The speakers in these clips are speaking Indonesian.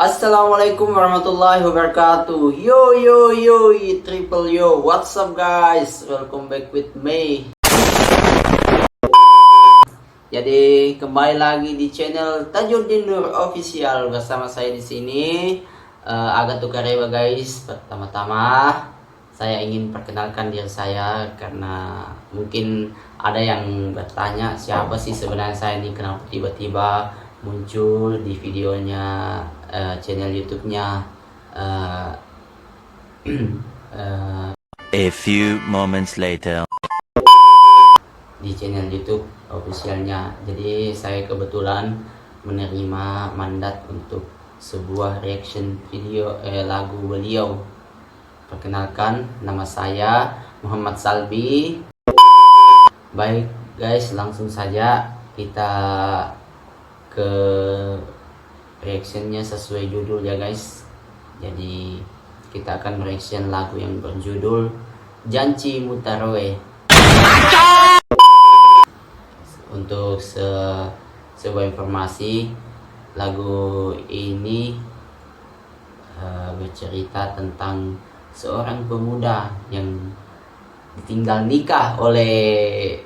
Assalamualaikum warahmatullahi wabarakatuh. Yo yo yo triple yo. What's up guys? Welcome back with me. Jadi kembali lagi di channel Tajuddin Nur Official bersama saya di sini Agathon Kareba guys. Pertama-tama saya ingin perkenalkan diri saya karena mungkin ada yang bertanya siapa sih sebenarnya saya ini, kenapa tiba-tiba muncul di videonya channel YouTube-nya A few moments later. Di channel YouTube officialnya. Jadi saya kebetulan menerima mandat untuk sebuah reaction video lagu beliau. Perkenalkan, nama saya Muhammad Salbi. Baik guys, langsung saja kita ke reactionnya sesuai judul ya guys. Jadi kita akan reaction lagu yang berjudul Janji Mutaroe. Untuk sebuah informasi, lagu ini bercerita tentang seorang pemuda yang ditinggal nikah oleh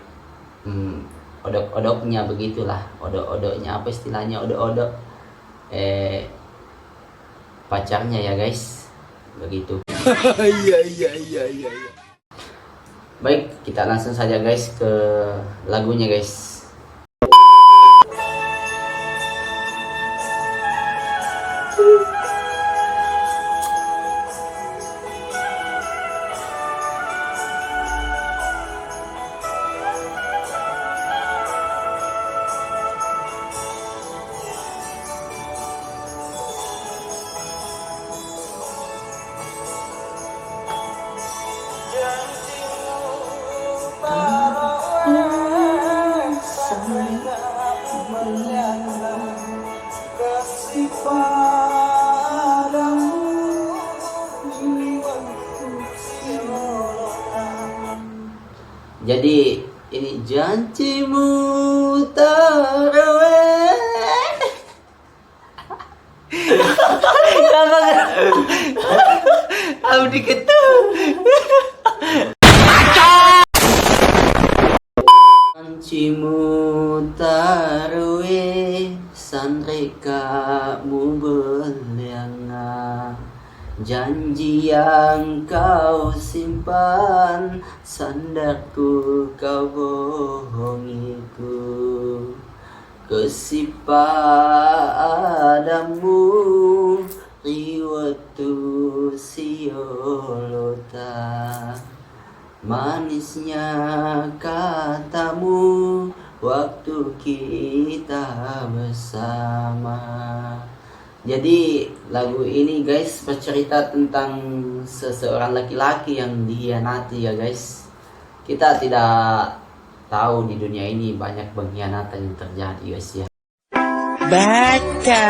odok-odoknya, begitulah. Odok-odoknya apa istilahnya, odok-odok pacarnya ya guys, begitu. Iya. Baik, kita langsung saja guys ke lagunya guys. Jadi ini janjimu taraweh. Abdi ketu. Janjimu taraweh, sandre kamu berlianga. Janji yang kau simpan, sandarku kau bohongiku. Kesipadamu riwatu siolota. Manisnya katamu waktu kita bersama. Jadi lagu ini guys bercerita tentang seseorang laki-laki yang dikhianati ya guys. Kita tidak tahu di dunia ini banyak pengkhianatan yang terjadi guys ya. Baca.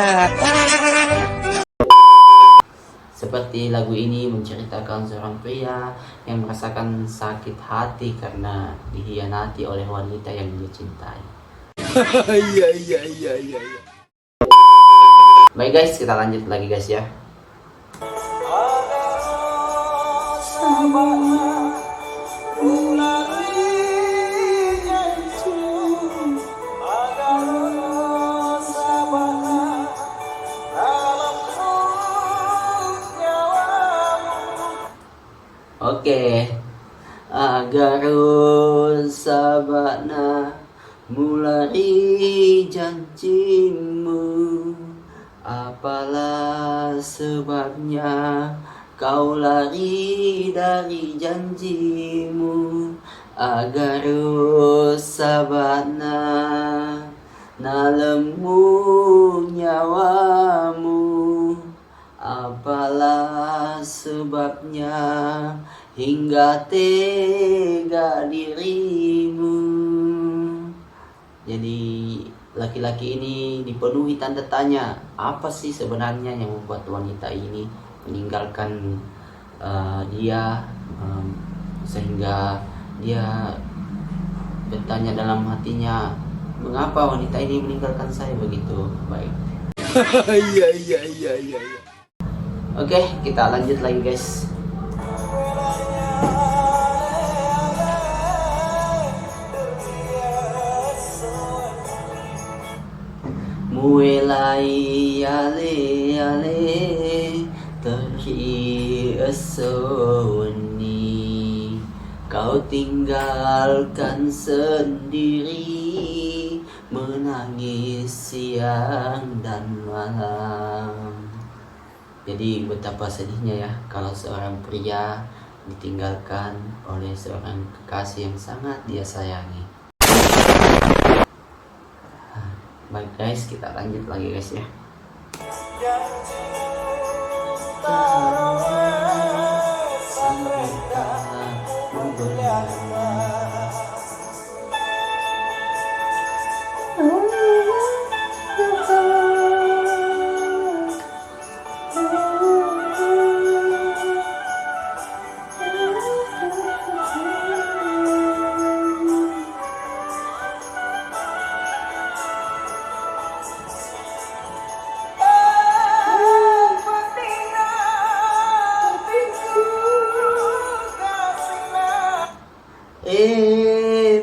Seperti lagu ini menceritakan seorang pria yang merasakan sakit hati karena dikhianati oleh wanita yang dia cintai. Iya. Baik guys, kita lanjut lagi guys ya. Oke. Agar sabana mulai janjimu, apalah sebabnya kau lari dari janjimu. Agar sabana nalemu nyawamu, apalah sebabnya hingga tega dirimu. Jadi laki-laki ini dipenuhi tanda tanya, apa sih sebenarnya yang membuat wanita ini meninggalkan dia, sehingga dia bertanya dalam hatinya, mengapa wanita ini meninggalkan saya, begitu. Baik. Iya iya iya iya. Oke, kita lanjut lagi guys. Mulai ale ale terhiasoni, kau tinggalkan sendiri, menangis siang dan malam. Jadi betapa sedihnya ya kalau seorang pria ditinggalkan oleh seorang kekasih yang sangat dia sayangi. Baik guys, kita lanjut lagi guys ya.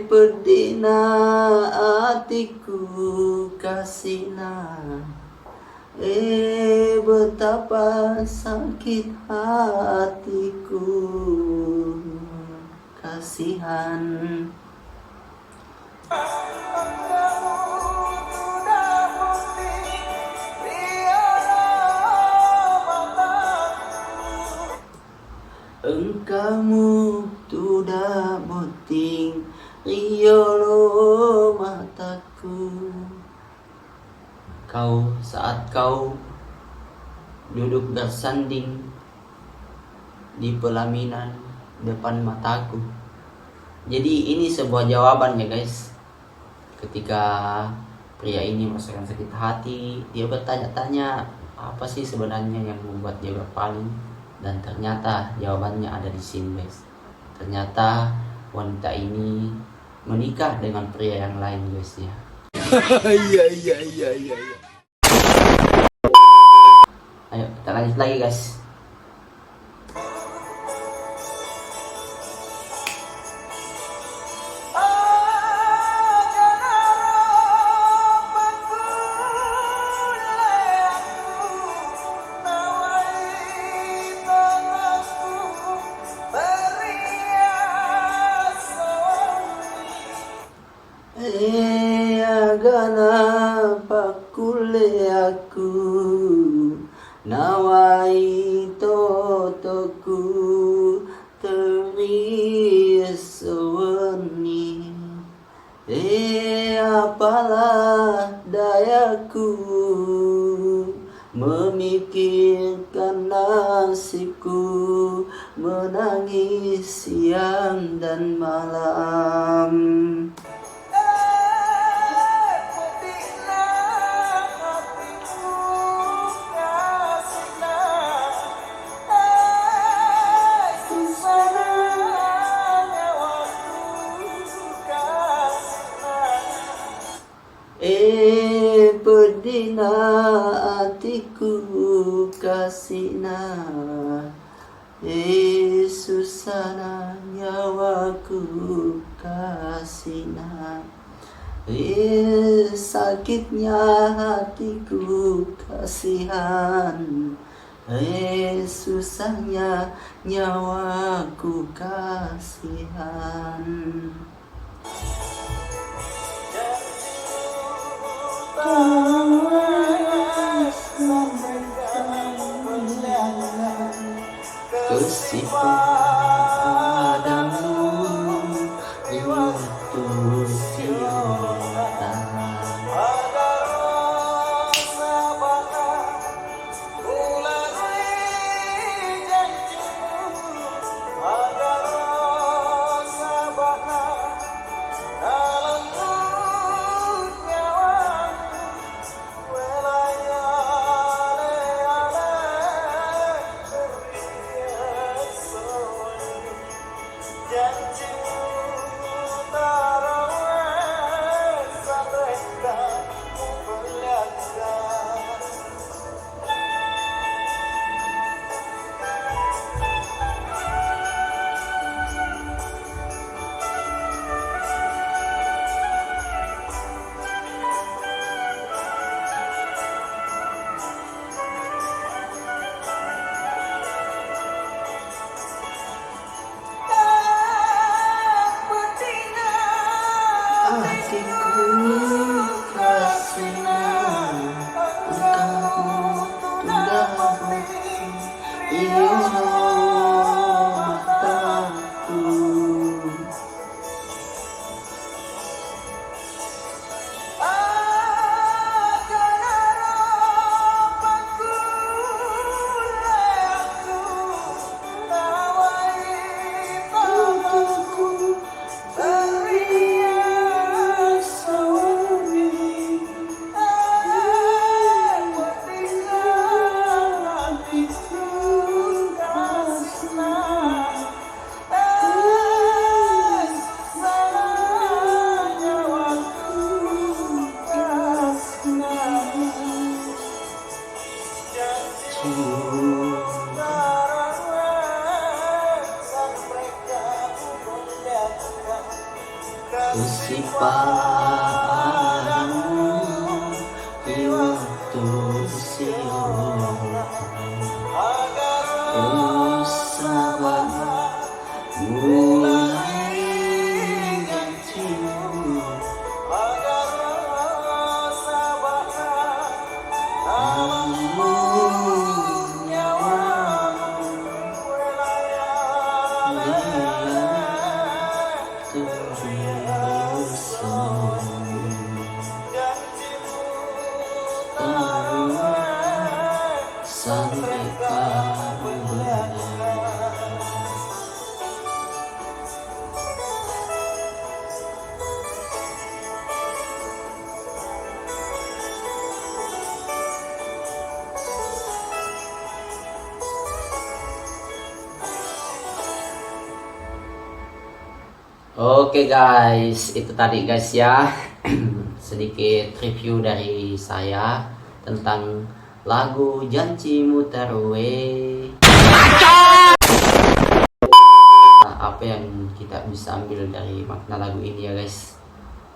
Pedina hatiku kasihna, betapa sakit hatiku kasihan. Engkau sudah penting riolo mataku. Saat kau duduk bersanding di pelaminan depan mataku. Jadi ini sebuah jawaban ya guys. Ketika pria ini merasakan sakit hati, dia bertanya-tanya apa sih sebenarnya yang membuat dia berpaling. Dan ternyata jawabannya ada di sini guys. Ternyata wanita ini menikah dengan pria yang lain guys ya. Iya iya iya iya. Ayo kita lanjut lagi guys. Agana pakule aku nawai totoku teriasoni, apalah dayaku memikirkan nasibku, menangis siang dan malam. Pedina hatiku kasihna, susana nyawaku kasihna, sakitnya hatiku kasihan, susahnya nyawaku kasihan. Kasih padamu untuk cinta. iyo mataku. Usiparamu iwaktu sio usaha mulai gantimu sampai kapan. Oke guys, itu tadi guys ya sedikit review dari saya tentang lagu Janjimu Terwe. Apa yang kita bisa ambil dari makna lagu ini ya guys?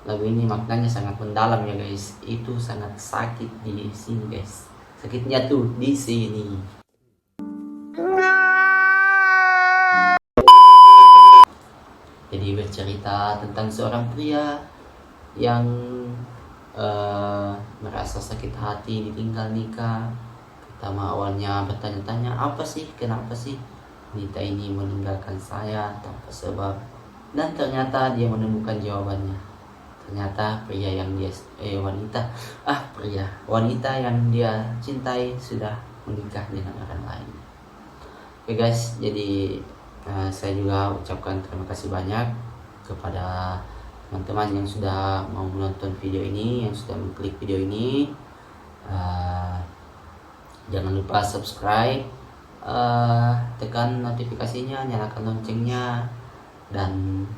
Lagu ini maknanya sangat mendalam ya guys. Itu sangat sakit di sini guys. Sakitnya tuh di sini. Jadi bercerita tentang seorang pria yang merasa sakit hati ditinggal nikah. Pertama awalnya bertanya-tanya, apa sih, kenapa sih wanita ini meninggalkan saya tanpa sebab. Dan ternyata dia menemukan jawabannya. Ternyata pria yang dia wanita yang dia cintai sudah menikah dengan orang lain. Oke guys, jadi saya juga ucapkan terima kasih banyak kepada teman-teman yang sudah mau menonton video ini, yang sudah mengklik video ini. Jangan lupa subscribe, tekan notifikasinya, nyalakan loncengnya, dan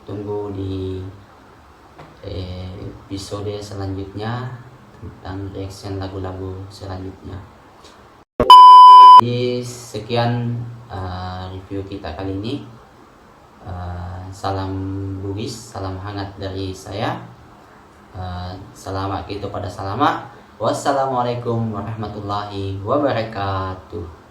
tunggu di episode selanjutnya tentang reaction lagu-lagu selanjutnya. Jadi sekian review kita kali ini. Salam Bugis, salam hangat dari saya. Selamat kita pada salamat. Wassalamualaikum warahmatullahi wabarakatuh.